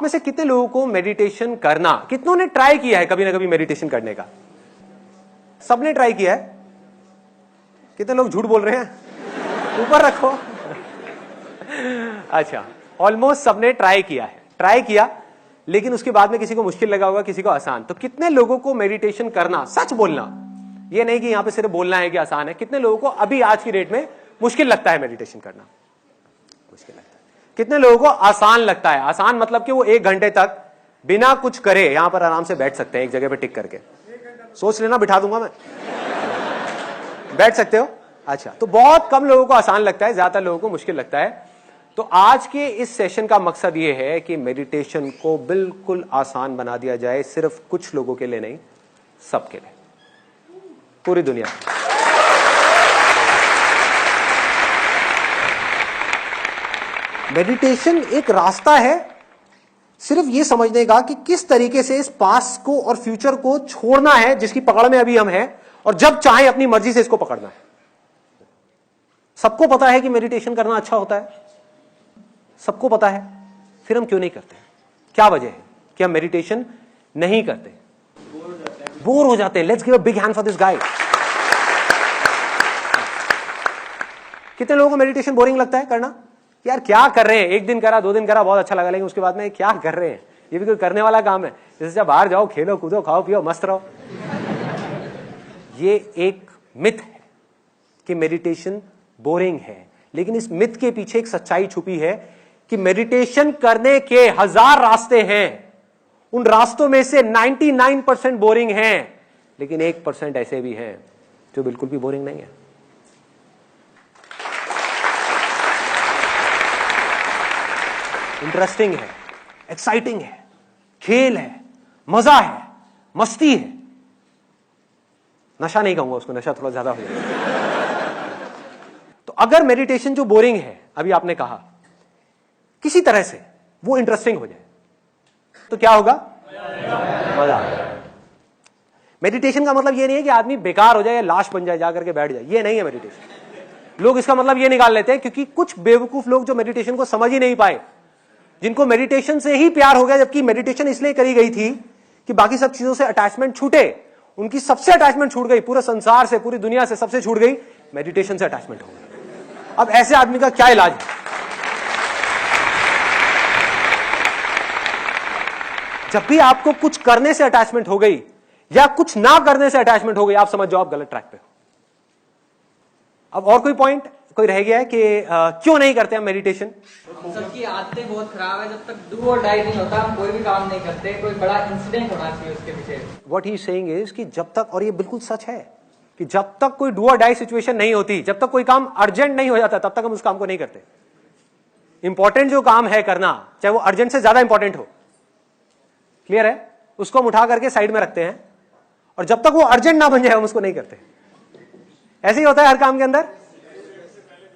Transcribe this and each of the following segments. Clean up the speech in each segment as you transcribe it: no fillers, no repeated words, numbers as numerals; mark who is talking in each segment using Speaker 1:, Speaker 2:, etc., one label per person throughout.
Speaker 1: आप में से कितने लोगों को मेडिटेशन करना, कितनों ने ट्राई किया है कभी ना कभी मेडिटेशन करने का? सबने ट्राई किया है? कितने लोग झूठ बोल रहे हैं? ऊपर रखो। अच्छा, ऑलमोस्ट सबने ट्राई किया है। ट्राई किया, लेकिन उसके बाद में किसी को मुश्किल लगा होगा, किसी को आसान। तो कितने लोगों को मेडिटेशन करना, सच बोलना, ये नहीं कि यहां पे सिर्फ बोलना है कि आसान है, कितने लोगों को अभी आज की डेट में मुश्किल लगता है मेडिटेशन करना? मुश्किल लगता है। कितने लोगों को आसान लगता है? आसान मतलब कि वो 1 घंटे तक बिना कुछ करे यहां पर आराम से बैठ सकते हैं, एक जगह पे टिक करके। सोच लेना, बिठा दूंगा मैं। बैठ सकते हो? अच्छा, तो बहुत कम लोगों को आसान लगता है, ज्यादातर लोगों को मुश्किल लगता है। तो आज के इस सेशन का मकसद यह है कि मेडिटेशन को बिल्कुल आसान बना दिया जाए, सिर्फ कुछ लोगों के लिए नहीं, सबके लिए, पूरी दुनिया। मेडिटेशन एक रास्ता है सिर्फ ये समझने का कि किस तरीके से इस पास्ट को और फ्यूचर को छोड़ना है, जिसकी पकड़ में अभी हम हैं, और जब चाहे अपनी मर्जी से इसको पकड़ना है। सबको पता है कि मेडिटेशन करना अच्छा होता है, सबको पता है, फिर हम क्यों नहीं करते? क्या वजह है कि हम मेडिटेशन नहीं करते? बोर हो जाते हैं। Let's give a big hand for this guy. कितने लोगों को मेडिटेशन बोरिंग लगता है करना? यार क्या कर रहे हैं, 1 दिन करा, 2 दिन करा, बहुत अच्छा लगा, लेकिन उसके बाद में क्या कर रहे हैं? ये भी कोई करने वाला काम है? जैसे जब बाहर जाओ, खेलो कूदो, खाओ पियो, मस्त रहो। ये एक मिथ है कि मेडिटेशन बोरिंग है, लेकिन इस मिथ के पीछे एक सच्चाई छुपी है कि मेडिटेशन करने के 1000 रास्ते हैं, उन रास्तों में से 99% बोरिंग हैं, लेकिन 1% ऐसे भी हैं जो बिल्कुल भी बोरिंग नहीं है। इंटरेस्टिंग है, एक्साइटिंग है, खेल है, मजा है, मस्ती है। नशा नहीं कहूंगा उसको, नशा थोड़ा ज्यादा हो जाएगा। तो अगर मेडिटेशन जो बोरिंग है, अभी आपने कहा, किसी तरह से वो इंटरेस्टिंग हो जाए तो क्या होगा? मजा। मेडिटेशन का मतलब ये नहीं है कि आदमी बेकार हो जाए या लाश बन जाए, जाकर के बैठ जाए, ये नहीं है मेडिटेशन। लोग इसका मतलब ये निकाल लेते हैं, क्योंकि कुछ बेवकूफ लोग जो मेडिटेशन को समझ ही नहीं पाए, जिनको मेडिटेशन से ही प्यार हो गया, जबकि मेडिटेशन इसलिए करी गई थी कि बाकी सब चीजों से अटैचमेंट छूटे, उनकी सबसे अटैचमेंट छूट गई, पूरे संसार से, पूरी दुनिया से सबसे छूट गई, मेडिटेशन से अटैचमेंट हो गई। अब ऐसे आदमी का क्या इलाज है? जब भी आपको कुछ करने से अटैचमेंट हो गई या कुछ ना करने से अटैचमेंट हो गई, आप समझ जाओ आप गलत ट्रैक पे हो। अब और कोई पॉइंट कोई रह गया है कि क्यों नहीं करते हम मेडिटेशन?
Speaker 2: सबकी आदतें बहुत खराब है। जब तक डू और डाई नहीं होता हम कोई भी काम नहीं करते। कोई बड़ा इंसिडेंट होना चाहिए उसके पीछे।
Speaker 1: व्हाट ही सेइंग इज कि जब तक, और ये बिल्कुल सच है, कि जब तक कोई डू और डाई सिचुएशन नहीं होती, जब तक कोई काम अर्जेंट नहीं हो जाता, तब तक हम उस काम को नहीं करते। इंपॉर्टेंट जो काम है करना, चाहे वो अर्जेंट से ज्यादा इंपॉर्टेंट हो, क्लियर है, उसको हम उठा करके साइड में रखते हैं, और जब तक वो अर्जेंट ना बन जाए हम उसको नहीं करते। ऐसे ही होता है हर काम के अंदर।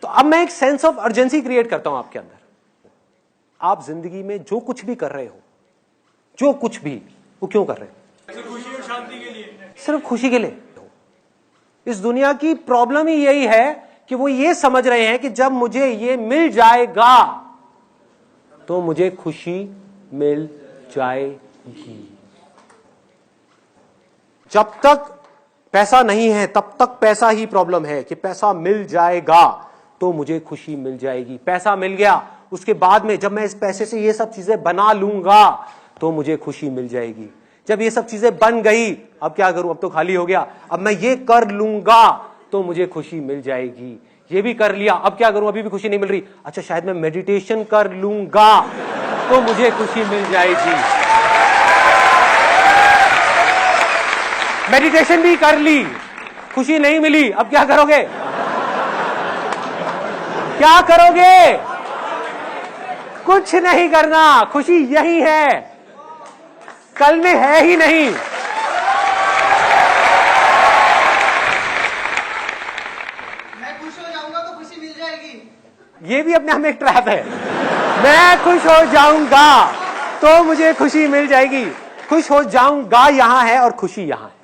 Speaker 1: तो अब मैं एक सेंस ऑफ अर्जेंसी क्रिएट करता हूं आपके अंदर। आप जिंदगी में जो कुछ भी कर रहे हो, जो कुछ भी, वो क्यों कर रहे हो?
Speaker 3: खुशी और शांति के लिए।
Speaker 1: सिर्फ खुशी के लिए। इस दुनिया की प्रॉब्लम ही यही है कि वो ये समझ रहे हैं कि जब मुझे ये मिल जाएगा तो मुझे खुशी मिल जाएगी। जब तक पैसा नहीं है तब तक पैसा ही प्रॉब्लम है कि पैसा मिल जाएगा तो मुझे खुशी मिल जाएगी। पैसा मिल गया, उसके बाद में जब मैं इस पैसे से ये सब चीजें बना लूंगा तो मुझे खुशी मिल जाएगी। जब ये सब चीजें बन गई, अब क्या करूं, अब तो खाली हो गया, अब मैं ये कर लूंगा तो मुझे खुशी मिल जाएगी। ये भी कर लिया, अब क्या करूं, अभी भी खुशी नहीं मिल रही, अच्छा शायद मैं मेडिटेशन कर लूंगा तो मुझे खुशी मिल जाएगी। मेडिटेशन भी कर ली, खुशी नहीं मिली, अब क्या करोगे? क्या करोगे? कुछ नहीं करना। खुशी यही है, कल में है ही नहीं।
Speaker 2: मैं खुश हो जाऊंगा तो खुशी मिल जाएगी।
Speaker 1: ये भी अपने आप में एक ट्रैप है। मैं खुश हो जाऊंगा तो मुझे खुशी मिल जाएगी। खुश हो जाऊंगा यहां है और खुशी यहां है।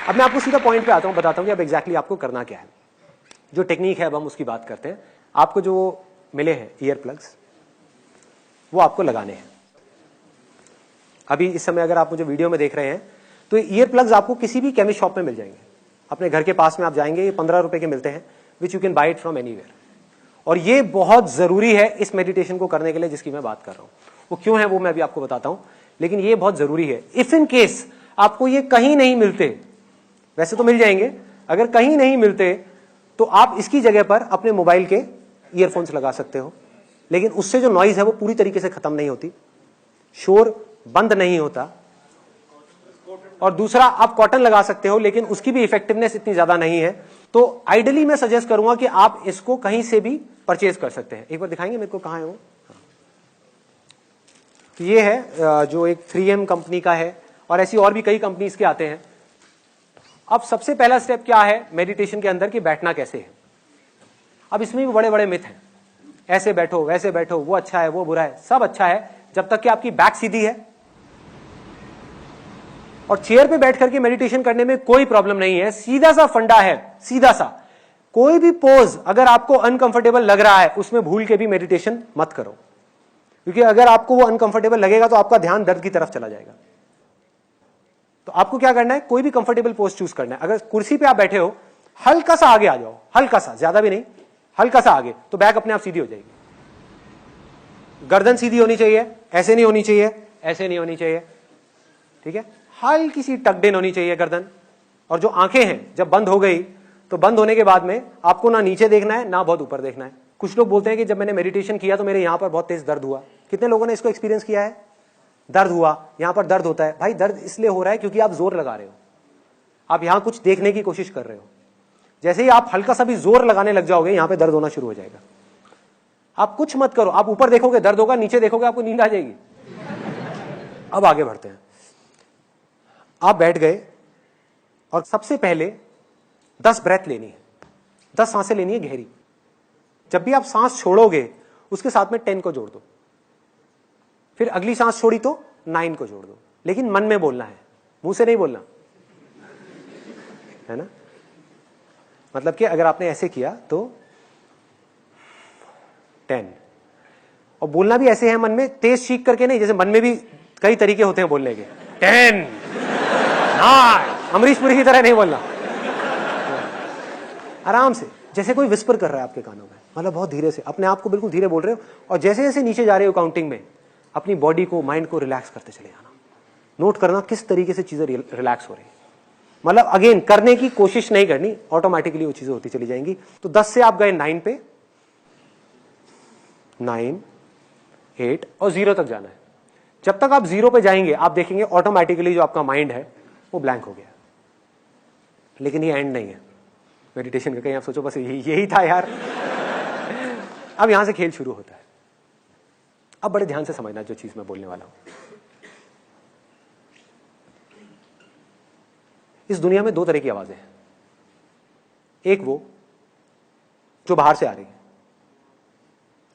Speaker 1: अब मैं आपको सीधा पॉइंट पे आता हूं, बताता हूं कि अब एग्जैक्टली आपको करना क्या है। जो टेक्निक है अब हम उसकी बात करते हैं। आपको जो मिले हैं ईयर प्लग्स, वो आपको लगाने हैं। अभी इस समय अगर आप मुझे वीडियो में देख रहे हैं तो ईयर प्लग्स आपको किसी भी केमिस्ट शॉप में मिल जाएंगे। अपने घर के पास में आप जाएंगे, ये 15 रुपए के मिलते हैं, which you can buy it from anywhere. और ये बहुत जरूरी है इस मेडिटेशन को करने के लिए जिसकी मैं बात कर रहा हूं। वो क्यों है वो मैं अभी आपको बताता हूं, लेकिन ये बहुत जरूरी है। इफ इन केस आपको ये कहीं नहीं मिलते, वैसे तो मिल जाएंगे, अगर कहीं नहीं मिलते तो आप इसकी जगह पर अपने मोबाइल के ईयरफोन्स लगा सकते हो, लेकिन उससे जो नॉइज है वो पूरी तरीके से खत्म नहीं होती, शोर बंद नहीं होता। और दूसरा, आप कॉटन लगा सकते हो, लेकिन उसकी भी इफेक्टिवनेस इतनी ज्यादा नहीं है। तो आइडियली मैं सजेस्ट करूंगा कि आप इसको कहीं से भी परचेज कर सकते हैं। एक बार दिखाएंगे मेरे को, कहां है वो? तो ये है जो एक 3M कंपनी का है, और ऐसी और भी कई कंपनीज के आते हैं। अब सबसे पहला स्टेप क्या है मेडिटेशन के अंदर कि बैठना कैसे है। अब इसमें भी बड़े बड़े मिथ हैं, ऐसे बैठो वैसे बैठो, वो अच्छा है वो बुरा है। सब अच्छा है जब तक कि आपकी बैक सीधी है। और चेयर पे बैठ करके मेडिटेशन करने में कोई प्रॉब्लम नहीं है, सीधा सा फंडा है, सीधा सा। कोई भी पोज अगर आपको अनकंफर्टेबल लग रहा है उसमें भूल के भी मेडिटेशन मत करो, क्योंकि अगर आपको वो अनकंफर्टेबल लगेगा तो आपका ध्यान दर्द की तरफ चला जाएगा। तो आपको क्या करना है, कोई भी कंफर्टेबल पोज चूज करना है। अगर कुर्सी पे आप बैठे हो, हल्का सा आगे आ जाओ, हल्का सा, ज्यादा भी नहीं, हल्का सा आगे, तो बैक अपने आप सीधी हो जाएगी। गर्दन सीधी होनी चाहिए, ऐसे नहीं होनी चाहिए, ऐसे नहीं होनी चाहिए, ठीक है। हल्की सी टक्ड इन होनी चाहिए गर्दन। और जो आंखें हैं जब बंद हो गई तो बंद होने के बाद में आपको ना नीचे देखना है ना बहुत ऊपर देखना है। कुछ लोग बोलते हैं कि जब मैंने मेडिटेशन किया तो मेरे यहां पर बहुत तेज दर्द हुआ। कितने लोगों ने इसको एक्सपीरियंस किया है? दर्द हुआ, यहां पर दर्द होता है। भाई दर्द इसलिए हो रहा है क्योंकि आप जोर लगा रहे हो, आप यहां कुछ देखने की कोशिश कर रहे हो। जैसे ही आप हल्का सा भी जोर लगाने लग जाओगे यहां पे दर्द होना शुरू हो जाएगा। आप कुछ मत करो, आप ऊपर देखोगे दर्द होगा, नीचे देखोगे आपको नींद आ जाएगी। अब आगे बढ़ते हैं। आप बैठ गए और सबसे पहले 10 ब्रेथ लेनी है, 10 सांसें लेनी है गहरी। जब भी आप सांस छोड़ोगे उसके साथ में 10 को जोड़ दो, फिर अगली सांस छोड़ी तो 9 को जोड़ दो, लेकिन मन में बोलना है, मुंह से नहीं बोलना है ना। मतलब कि अगर आपने ऐसे किया तो 10, और बोलना भी ऐसे है मन में, तेज चीख करके नहीं, जैसे मन में भी कई तरीके होते हैं बोलने के। 10 9, अमरीश पुरी की तरह नहीं बोलना, आराम से, जैसे कोई विस्पर कर रहा है आपके कानों में, मतलब बहुत धीरे से, अपने आप को बिल्कुल धीरे बोल रहे हो। और जैसे जैसे नीचे जा रहे हो काउंटिंग में, अपनी बॉडी को, माइंड को रिलैक्स करते चले जाना। नोट करना किस तरीके से चीजें रिलैक्स हो रही है। मतलब अगेन करने की कोशिश नहीं करनी, ऑटोमेटिकली वो चीजें होती चली जाएंगी। तो 10 से आप गए 9 पे, 9 8 और 0 तक जाना है। जब तक आप 0 पे जाएंगे आप देखेंगे ऑटोमेटिकली जो आपका माइंड है वो ब्लैंक हो गया। लेकिन ये एंड नहीं है मेडिटेशन का। कहीं आप सोचो बस यही था यार। अब यहां से खेल शुरू होता है। अब बड़े ध्यान से समझना जो चीज मैं बोलने वाला हूं। इस दुनिया में 2 तरह की आवाजें हैं। एक वो जो बाहर से आ रही है,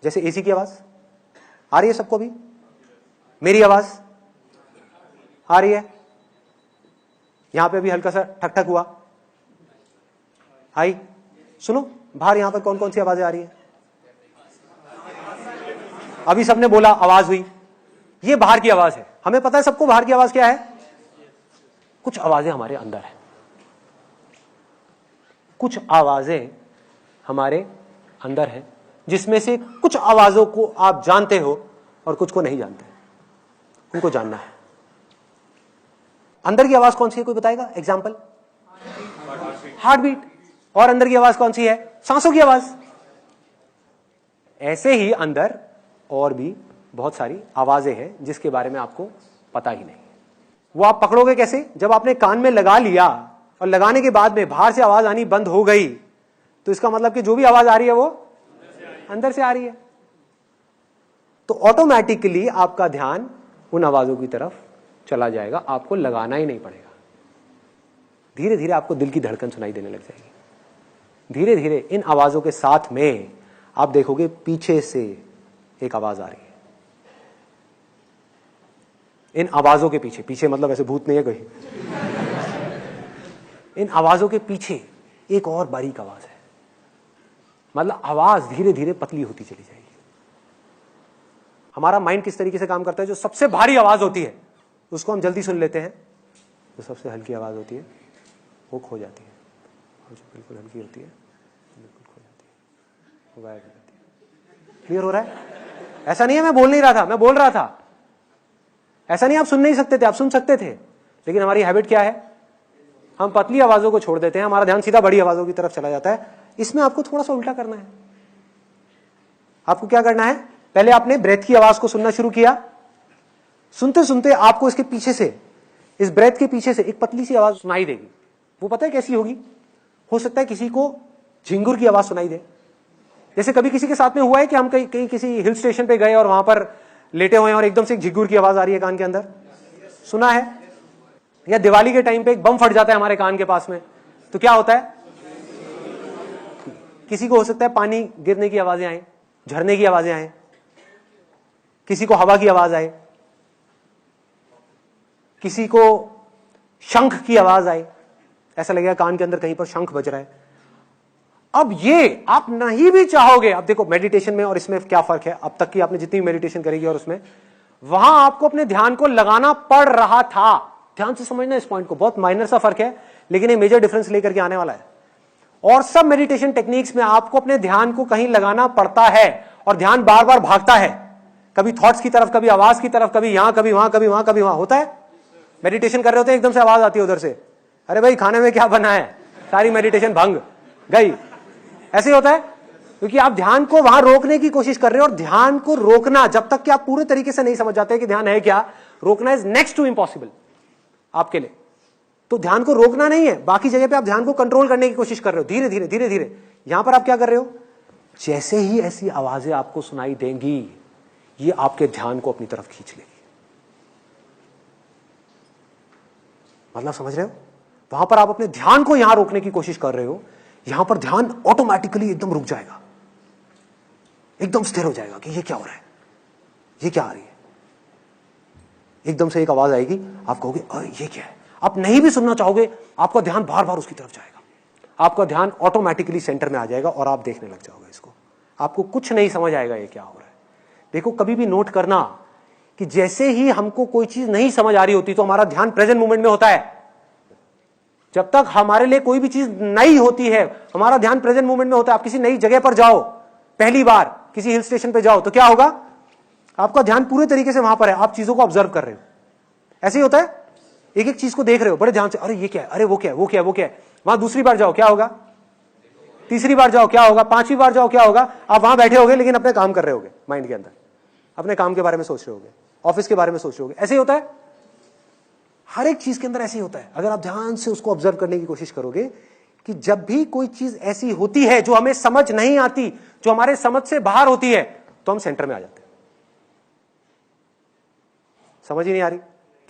Speaker 1: जैसे एसी की आवाज आ रही है सबको, भी मेरी आवाज आ रही है, यहां पे भी हल्का सा ठक ठक हुआ, आई। सुनो बाहर यहां पर कौन कौन सी आवाजें आ रही है? अभी सबने बोला आवाज हुई, ये बाहर की आवाज है। हमें पता है सबको बाहर की आवाज क्या है। कुछ आवाजें हमारे अंदर है, कुछ आवाजें हमारे अंदर है, जिसमें से कुछ आवाजों को आप जानते हो और कुछ को नहीं जानते। उनको जानना है। अंदर की आवाज कौन सी है, कोई बताएगा? Example, heart beat. और अंदर की आवाज कौन सी है? सांसों की आवाज। ऐसे ही अंदर और भी बहुत सारी आवाजें हैं जिसके बारे में आपको पता ही नहीं। वो आप पकड़ोगे कैसे? जब आपने कान में लगा लिया और लगाने के बाद में बाहर से आवाज आनी बंद हो गई, तो इसका मतलब कि जो भी आवाज आ रही है वो अंदर से आ रही है। तो ऑटोमेटिकली आपका ध्यान उन आवाजों की तरफ चला जाएगा, आपको लगाना ही नहीं पड़ेगा। धीरे धीरे आपको दिल की धड़कन सुनाई देने लग जाएगी। धीरे धीरे इन आवाजों के साथ में आप देखोगे पीछे से एक आवाज आ रही है। इन आवाजों के पीछे, पीछे मतलब ऐसे भूत नहीं है कोई, इन आवाजों के पीछे एक और बारीक आवाज है, मतलब आवाज धीरे धीरे पतली होती चली जाएगी। हमारा माइंड किस तरीके से काम करता है, जो सबसे भारी आवाज होती है उसको हम जल्दी सुन लेते हैं, जो सबसे हल्की आवाज होती है वो खो जाती है, और जो बिल्कुल हल्की होती है बिल्कुल खो जाती है, वो गायब हो जाती है। क्लियर हो रहा है? ऐसा नहीं है मैं बोल नहीं रहा था, मैं बोल रहा था। ऐसा नहीं आप सुन नहीं सकते थे, आप सुन सकते थे, लेकिन हमारी हैबिट क्या है, हम पतली आवाजों को छोड़ देते हैं, हमारा ध्यान सीधा बड़ी आवाजों की तरफ चला जाता है। इसमें आपको थोड़ा सा उल्टा करना है। आपको क्या करना है, पहले आपने ब्रेथ की आवाज को सुनना शुरू किया, सुनते सुनते आपको इसके पीछे से, इस ब्रेथ के पीछे से एक पतली सी आवाज सुनाई देगी। वो पता है कैसी होगी? हो सकता है किसी को झिंगुर की आवाज सुनाई दे। जैसे कभी किसी के साथ में हुआ है कि हम कहीं किसी हिल स्टेशन पे गए और वहां पर लेटे हुए हैं और एकदम से एक झिंगुर की आवाज आ रही है कान के अंदर, सुना है? या दिवाली के टाइम पे एक बम फट जाता है हमारे कान के पास में, तो क्या होता है? किसी को हो सकता है पानी गिरने की आवाजें आए, झरने की आवाजें आए, किसी को हवा की आवाज आए, किसी को शंख की आवाज आए, ऐसा लगेगा कान के अंदर कहीं पर शंख बज रहा है। अब ये आप नहीं भी चाहोगे, अब देखो मेडिटेशन में और इसमें क्या फर्क है, अब तक की आपने जितनी मेडिटेशन करेगी और उसमें, वहां आपको अपने ध्यान को लगाना पड़ रहा था। ध्यान से समझना इस पॉइंट को, बहुत माइनर सा फर्क है लेकिन ये मेजर डिफरेंस लेकर के आने वाला है। और सब मेडिटेशन टेक्निक्स में आपको अपने ध्यान को कहीं लगाना पड़ता है और ध्यान बार बार भागता है, कभी थॉट्स की तरफ, कभी आवाज की तरफ, कभी यहां, कभी वहां, कभी वहां, कभी वहां होता है। मेडिटेशन कर रहे होते हैं, एकदम से आवाज आती है उधर से, अरे भाई खाने में क्या बना है, सारी मेडिटेशन भंग गई। ऐसे होता है क्योंकि आप ध्यान को वहां रोकने की कोशिश कर रहे हो, और ध्यान को रोकना जब तक कि आप पूरे तरीके से नहीं समझ जाते कि ध्यान है क्या, रोकना इज नेक्स्ट टू इम्पॉसिबल आपके लिए। तो ध्यान को रोकना नहीं है, बाकी जगह पे आप ध्यान को कंट्रोल करने की कोशिश कर रहे हो, धीरे धीरे धीरे धीरे। यहां पर आप क्या कर रहे हो, जैसे ही ऐसी आवाजें आपको सुनाई देंगी, ये आपके ध्यान को अपनी तरफ खींच लेगी। मतलब समझ रहे हो? वहां पर आप अपने ध्यान को यहां रोकने की कोशिश कर रहे हो, यहां पर ध्यान ऑटोमेटिकली एकदम रुक जाएगा, एकदम स्थिर हो जाएगा कि ये क्या हो रहा है, ये क्या आ रही है। एकदम से एक आवाज आएगी, आप कहोगे अरे ये क्या है, आप नहीं भी सुनना चाहोगे, आपका ध्यान बार बार उसकी तरफ जाएगा, आपका ध्यान ऑटोमेटिकली सेंटर में आ जाएगा और आप देखने लग जाओगे इसको। आपको कुछ नहीं समझ आएगा ये क्या हो रहा है। देखो कभी भी नोट करना कि जैसे ही हमको कोई चीज नहीं समझ आ रही होती तो हमारा ध्यान प्रेजेंट मोमेंट में होता है। जब तक हमारे लिए कोई भी चीज नई होती है, हमारा ध्यान प्रेजेंट मोमेंट में होता है। आप किसी नई जगह पर जाओ, पहली बार किसी हिल स्टेशन पे जाओ, तो क्या होगा, आपका ध्यान पूरे तरीके से वहां पर है, आप चीजों को ऑब्जर्व कर रहे हो। ऐसे ही होता है, एक एक चीज को देख रहे हो बड़े ध्यान से, अरे ये क्या है, अरे वो क्या है, वो क्या है, वो क्या है। वहां दूसरी बार जाओ क्या होगा, तीसरी बार जाओ क्या होगा, पांचवी बार जाओ क्या होगा, आप वहां बैठे होगे लेकिन अपने काम कर रहे होगे, माइंड के अंदर अपने काम के बारे में सोच रहे होगे, ऑफिस के बारे में सोच रहे होगे। ऐसे ही होता है, हर एक चीज के अंदर ऐसे ही होता है। अगर आप ध्यान से उसको ऑब्जर्व करने की कोशिश करोगे कि जब भी कोई चीज ऐसी होती है जो हमें समझ नहीं आती, जो हमारे समझ से बाहर होती है, तो हम सेंटर में आ जाते हैं। समझ ही नहीं आ रही,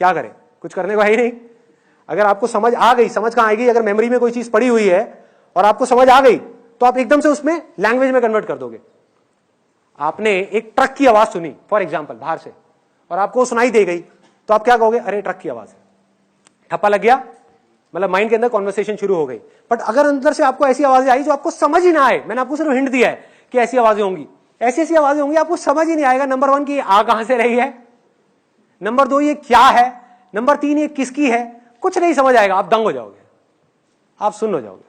Speaker 1: क्या करें, कुछ करने को है ही नहीं। अगर आपको समझ आ गई, समझ कहां आएगी, अगर मेमोरी में कोई चीज पड़ी हुई है और आपको समझ आ गई तो आप एकदम से उसमें लैंग्वेज में कन्वर्ट कर दोगे। आपने एक ट्रक की आवाज सुनी फॉर एग्जाम्पल बाहर से, और आपको सुनाई दे गई, तो आप क्या कहोगे, अरे ट्रक की आवाज है, ठप्पा लग गया, मतलब माइंड के अंदर कॉन्वर्सेशन शुरू हो गई। बट अगर अंदर से आपको ऐसी आवाजें आई जो आपको समझ ही ना आए, मैंने आपको सिर्फ हिंट दिया है कि ऐसी आवाजें होंगी, ऐसी ऐसी आवाजें होंगी, आपको समझ ही नहीं आएगा। नंबर 1 की आ कहां से रही है, नंबर 2 ये क्या है, नंबर 3 ये किसकी है, कुछ नहीं समझ आएगा, आप दंग हो जाओगे, आप सुन्न हो जाओगे।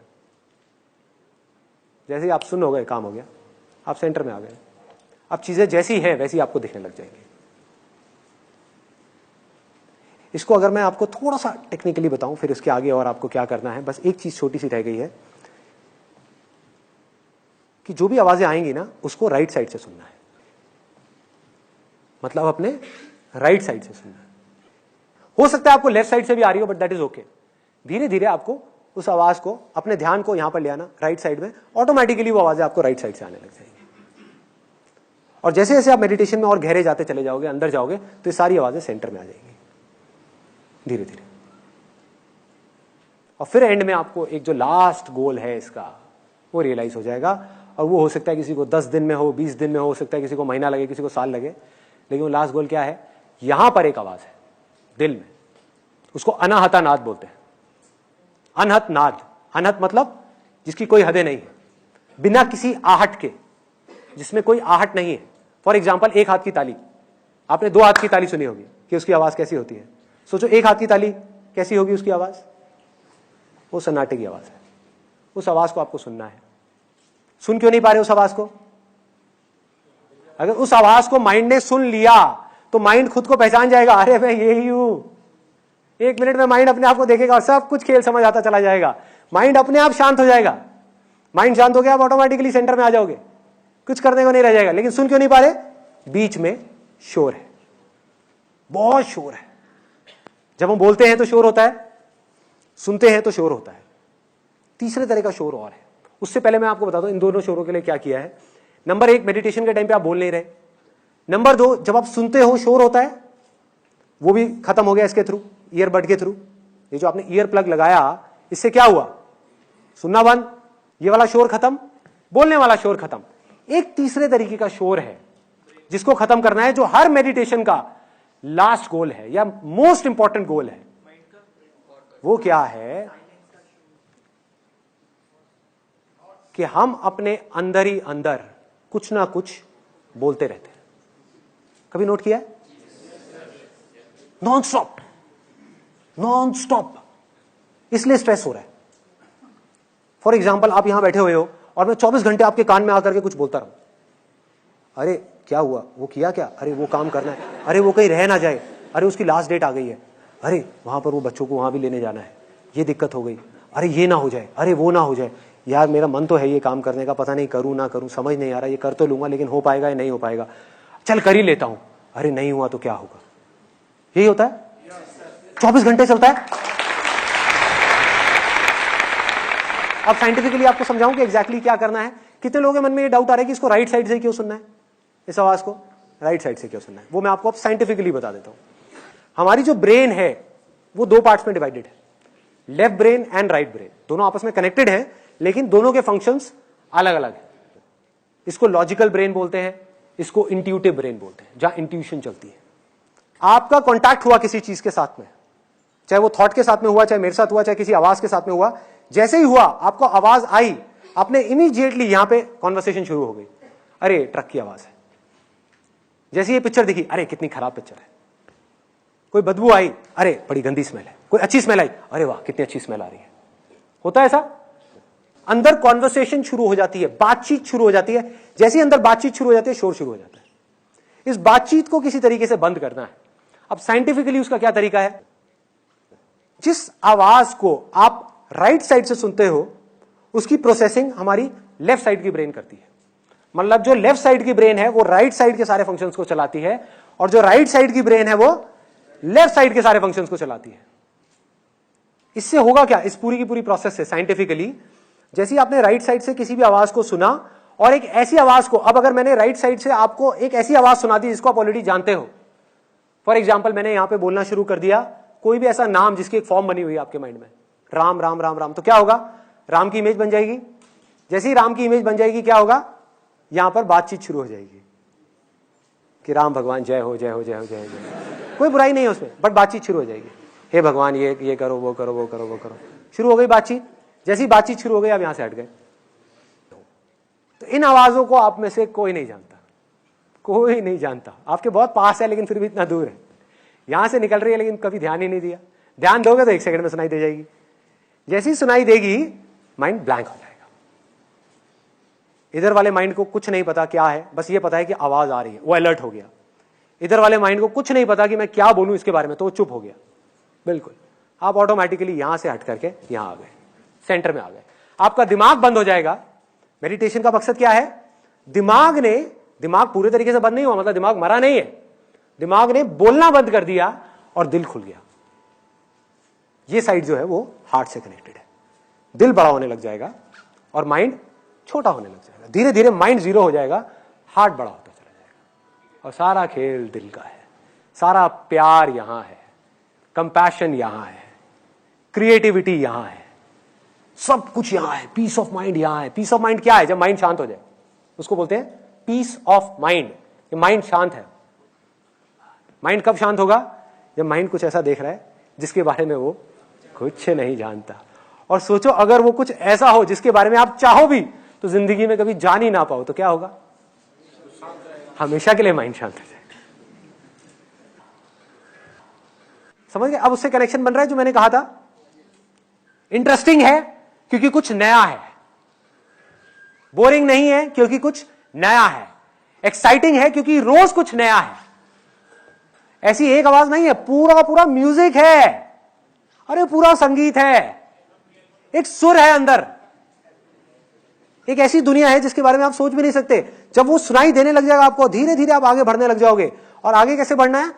Speaker 1: जैसे ही आप सुन्न हो गए, काम हो गया, आप सेंटर में आ गए। अब चीजें जैसी है वैसी आपको दिखने लग जाएंगी। इसको अगर मैं आपको थोड़ा सा टेक्निकली बताऊं, फिर इसके आगे और आपको क्या करना है, बस एक चीज छोटी सी रह गई है कि जो भी आवाजें आएंगी ना, उसको राइट साइड से सुनना है, मतलब अपने राइट साइड से सुनना है। हो सकता है आपको लेफ्ट साइड से भी आ रही हो, बट दैट इज ओके। धीरे धीरे आपको उस आवाज को, अपने ध्यान को यहां पर ले आना, राइट साइड में, ऑटोमेटिकली वो आवाजें आपको राइट साइड से आने लग जाएंगी। और जैसे जैसे आप मेडिटेशन में और गहरे जाते चले जाओगे, अंदर जाओगे, तो ये सारी आवाजें सेंटर में आ जाएंगी धीरे धीरे। और फिर एंड में आपको एक जो लास्ट गोल है इसका, वो रियलाइज हो जाएगा। और वो हो सकता है किसी को 10 दिन में हो, 20 दिन में हो सकता है किसी को महीना लगे, किसी को साल लगे, लेकिन वो लास्ट गोल क्या है, यहां पर एक आवाज है दिल में, उसको अनाहता नाद बोलते हैं। अनहत नाद, अनहत मतलब जिसकी कोई हदें नहीं है, बिना किसी आहट के, जिसमें कोई आहट नहीं है। फॉर एग्जाम्पल एक हाथ की ताली, आपने दो हाथ की ताली सुनी होगी कि उसकी आवाज कैसी होती है। सोचो एक हाथ की ताली कैसी होगी उसकी आवाज, वो सन्नाटे की आवाज है। उस आवाज को आपको सुनना है। सुन क्यों नहीं पा रहे उस आवाज को? अगर उस आवाज को माइंड ने सुन लिया तो माइंड खुद को पहचान जाएगा, अरे मैं यही हूं। एक मिनट में माइंड अपने आप को देखेगा और सब कुछ खेल समझ आता चला जाएगा। माइंड अपने आप शांत हो जाएगा। माइंड शांत हो गया, आप ऑटोमेटिकली सेंटर में आ जाओगे, कुछ करने को नहीं रह जाएगा। लेकिन सुन क्यों नहीं पा रहे? बीच में शोर है, बहुत शोर है। जब हम बोलते हैं तो शोर होता है, सुनते हैं तो शोर होता है। तीसरे तरह का शोर और है। उससे पहले मैं आपको बता दूं इन दोनों शोरों के लिए क्या किया है। नंबर एक, मेडिटेशन के टाइम पे आप बोल नहीं रहे। नंबर दो, जब आप सुनते हो शोर होता है, वो भी खत्म हो गया इसके थ्रू, ईयरबड के थ्रू। ये जो आपने ईयर प्लग लगाया, इससे क्या हुआ? सुनना बंद, ये वाला शोर खत्म, बोलने वाला शोर खत्म। एक तीसरे तरीके का शोर है जिसको खत्म करना है, जो हर मेडिटेशन का लास्ट गोल है या मोस्ट इंपॉर्टेंट गोल है। वो क्या है कि हम अपने अंदर ही अंदर कुछ ना कुछ बोलते रहते हैं। कभी नोट किया है? Non stop, non stop. इसलिए स्ट्रेस हो रहा है। फॉर एग्जाम्पल, आप यहां बैठे हुए हो और मैं 24 घंटे आपके कान में आकर के कुछ बोलता रहूं, अरे क्या हुआ, वो किया क्या, अरे वो काम करना है, अरे वो कहीं रह ना जाए, अरे उसकी लास्ट डेट आ गई है, अरे वहां पर वो बच्चों को वहां भी लेने जाना है, ये दिक्कत हो गई, अरे ये ना हो जाए, अरे वो ना हो जाए, यार मेरा मन तो है ये काम करने का, पता नहीं करूं ना करूं, समझ नहीं आ रहा, ये कर तो लूंगा लेकिन हो पाएगा या नहीं हो पाएगा, चल कर ही लेता हूं, अरे नहीं हुआ तो क्या होगा। यही होता है, 24 घंटे चलता है। अब साइंटिफिकली आपको समझाऊं कि एग्जैक्टली क्या करना है। कितने लोगों के मन में ये डाउट आ रहा है कि इसको राइट साइड से क्यों सुनना है, इस आवाज को राइट साइड से क्यों सुनना है? वो मैं आपको अब साइंटिफिकली बता देता हूं। हमारी जो ब्रेन है वो दो पार्ट्स में डिवाइडेड है, left brain and right brain. दोनों आपस में कनेक्टेड हैं लेकिन दोनों के फंक्शंस अलग अलग हैं। इसको लॉजिकल ब्रेन बोलते हैं, इसको इंट्यूटिव ब्रेन बोलते हैं, जहां इंट्यूशन चलती है। आपका कॉन्टैक्ट हुआ किसी चीज के साथ में, चाहे वो थॉट के साथ में हुआ, चाहे मेरे साथ हुआ, चाहे किसी आवाज के साथ में हुआ, जैसे ही हुआ आपको आवाज आई, आपने इमीडिएटली यहां पे कॉन्वर्सेशन शुरू हो गई, अरे ट्रक की आवाज है। जैसे ये पिक्चर दिखी, अरे कितनी खराब पिक्चर है। कोई बदबू आई, अरे बड़ी गंदी स्मेल है। कोई अच्छी स्मेल आई, अरे वाह कितनी अच्छी स्मेल आ रही है। होता है ऐसा, अंदर कॉन्वर्सेशन शुरू हो जाती है, बातचीत शुरू हो जाती है। जैसे ही अंदर बातचीत शुरू हो जाती है, शोर शुरू हो जाता है। इस बातचीत को किसी तरीके से बंद करना है। अब साइंटिफिकली उसका क्या तरीका है? जिस आवाज को आप राइट साइड से सुनते हो उसकी प्रोसेसिंग हमारी लेफ्ट साइड की ब्रेन करती है। मतलब जो लेफ्ट साइड की ब्रेन है वो राइट साइड के सारे फंक्शंस को चलाती है, और जो राइट साइड की ब्रेन है वो लेफ्ट साइड के सारे फंक्शंस को चलाती है। इससे होगा क्या, इस पूरी की पूरी प्रोसेस से साइंटिफिकली, जैसे ही आपने राइट साइड से किसी भी आवाज को सुना और एक ऐसी आवाज को, अब अगर मैंने राइट साइड से आपको एक ऐसी आवाज सुना दी जिसको आप ऑलरेडी जानते हो, फॉर एग्जाम्पल मैंने यहां पे बोलना शुरू कर दिया कोई भी ऐसा नाम जिसकी एक फॉर्म बनी हुई है आपके माइंड में, राम राम राम राम, तो क्या होगा, राम की इमेज बन जाएगी। जैसे ही राम की इमेज बन जाएगी क्या होगा, यहां पर बातचीत शुरू हो जाएगी कि राम भगवान जय हो जय हो जय हो जय हो जय। कोई बुराई नहीं है उसमें, बट बातचीत शुरू हो जाएगी, हे भगवान ये करो वो करो वो करो वो करो, शुरू हो गई बातचीत। जैसी बातचीत शुरू हो गई आप यहां से हट गए। तो इन आवाजों को आप में से कोई नहीं जानता, कोई नहीं जानता। आपके बहुत पास है लेकिन फिर भी इतना दूर है, यहां से निकल रही है लेकिन कभी ध्यान ही नहीं दिया। ध्यान दोगे तो 1 सेकंड में सुनाई दे जाएगी। जैसी सुनाई देगी माइंड ब्लैंक हो जाएगा। इधर वाले माइंड को कुछ नहीं पता क्या है, बस ये पता है कि आवाज आ रही है, वो अलर्ट हो गया। इधर वाले माइंड को कुछ नहीं पता कि मैं क्या बोलूं इसके बारे में, तो वो चुप हो गया। बिल्कुल, आप ऑटोमेटिकली यहां से हट करके यहां आ गए, सेंटर में आ गए। आपका दिमाग बंद हो जाएगा। मेडिटेशन का मकसद क्या है? दिमाग पूरे तरीके से बंद नहीं हुआ, मतलब दिमाग मरा नहीं है। दिमाग ने बोलना बंद कर दिया और दिल खुल गया। ये साइड जो है वो हार्ट से कनेक्टेड है। दिल बड़ा होने लग जाएगा और माइंड छोटा होने लग जाएगा। धीरे धीरे माइंड जीरो हो जाएगा, हार्ट बड़ा होता चला जाएगा। और सारा खेल दिल का है, सारा प्यार यहां है, कंपैशन यहां है, क्रिएटिविटी यहां है, सब कुछ यहां है, पीस ऑफ माइंड यहां है। पीस ऑफ माइंड क्या है? जब माइंड शांत हो जाए उसको बोलते हैं पीस ऑफ माइंड। माइंड शांत है। माइंड कब शांत होगा? जब माइंड कुछ ऐसा देख रहा है जिसके बारे में वो कुछ नहीं जानता, और सोचो अगर वो कुछ ऐसा हो जिसके बारे में आप चाहो भी तो जिंदगी में कभी जान ही ना पाओ, तो क्या होगा? हमेशा के लिए माइंड शांत हो जाए। समझ गए? अब उससे कनेक्शन बन रहा है जो मैंने कहा था। इंटरेस्टिंग है क्योंकि कुछ नया है, बोरिंग नहीं है क्योंकि कुछ नया है, एक्साइटिंग है क्योंकि रोज कुछ नया है। ऐसी एक आवाज नहीं है, पूरा पूरा म्यूजिक है, अरे पूरा संगीत है, एक सुर है अंदर, एक ऐसी दुनिया है जिसके बारे में आप सोच भी नहीं सकते। जब वो सुनाई देने लग जाएगा आपको, धीरे धीरे आप आगे बढ़ने लग जाओगे। और आगे कैसे बढ़ना है?